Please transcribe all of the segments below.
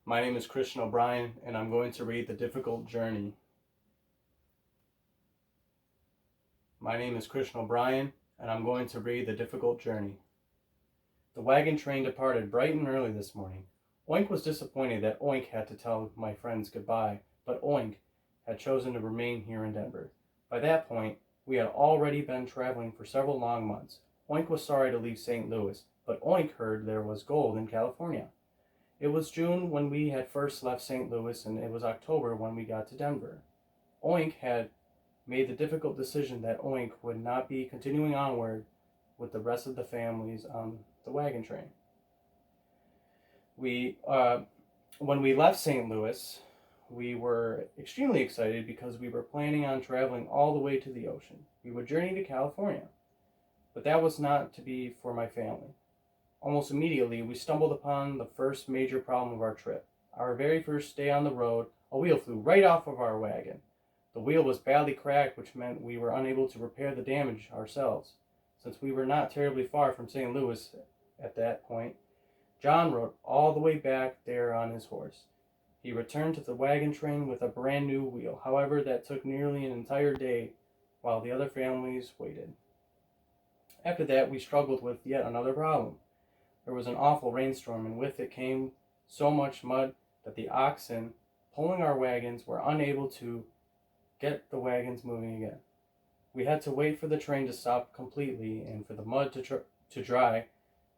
My name is Christian O'Brien, and I'm going to read The Difficult Journey. My name is Christian O'Brien, and I'm going to read The Difficult Journey. The wagon train departed bright and early this morning. Oink was disappointed that Oink had to tell my friends goodbye, but Oink had chosen to remain here in Denver. By that point, we had already been traveling for several long months. Oink was sorry to leave St. Louis, but Oink heard there was gold in California. It was June when we had first left St. Louis, and it was October when we got to Denver. Oink had made the difficult decision that Oink would not be continuing onward with the rest of the families on the wagon train. When we left St. Louis, we were extremely excited because we were planning on traveling all the way to the ocean. We would journey to California, but that was not to be for my family. Almost immediately, we stumbled upon the first major problem of our trip. Our very first day on the road, a wheel flew right off of our wagon. The wheel was badly cracked, which meant we were unable to repair the damage ourselves. Since we were not terribly far from St. Louis at that point, John rode all the way back there on his horse. He returned to the wagon train with a brand new wheel. However, that took nearly an entire day while the other families waited. After that, we struggled with yet another problem. There was an awful rainstorm, and with it came so much mud that the oxen pulling our wagons were unable to get the wagons moving again. We had to wait for the train to stop completely and for the mud to dry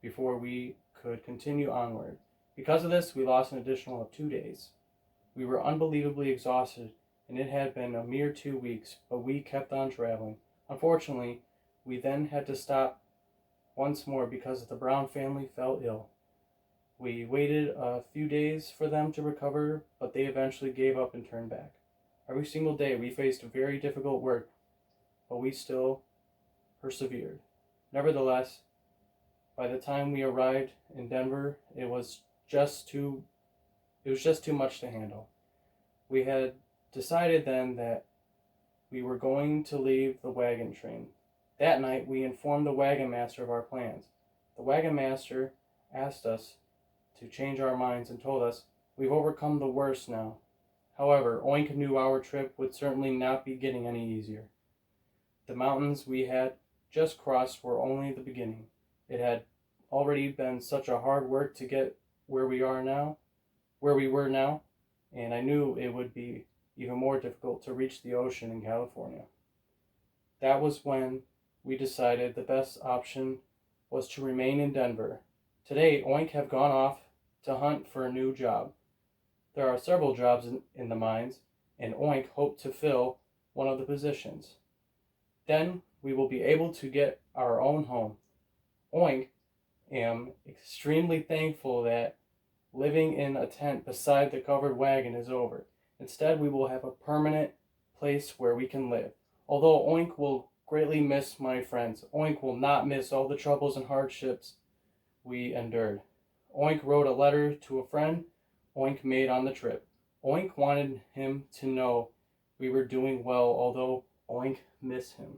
before we could continue onward. Because of this, we lost an additional of 2 days. We were unbelievably exhausted, and it had been a mere 2 weeks, but we kept on traveling. Unfortunately, we then had to stop once more because the Brown family fell ill. We waited a few days for them to recover, but they eventually gave up and turned back. Every single day we faced very difficult work, but we still persevered. Nevertheless, by the time we arrived in Denver, it was just too much to handle. We had decided then that we were going to leave the wagon train. That night, we informed the wagon master of our plans. The wagon master asked us to change our minds and told us, "We've overcome the worst now." However, Oink knew our trip would certainly not be getting any easier. The mountains we had just crossed were only the beginning. It had already been such a hard work to get where we were now, and I knew it would be even more difficult to reach the ocean in California. That was when we decided the best option was to remain in Denver. Today, Oink have gone off to hunt for a new job. There are several jobs in the mines, and Oink hoped to fill one of the positions. Then we will be able to get our own home. Oink am extremely thankful that living in a tent beside the covered wagon is over. Instead, we will have a permanent place where we can live. Although Oink will greatly miss my friends, Oink will not miss all the troubles and hardships we endured. Oink wrote a letter to a friend Oink made on the trip. Oink wanted him to know we were doing well, although Oink missed him.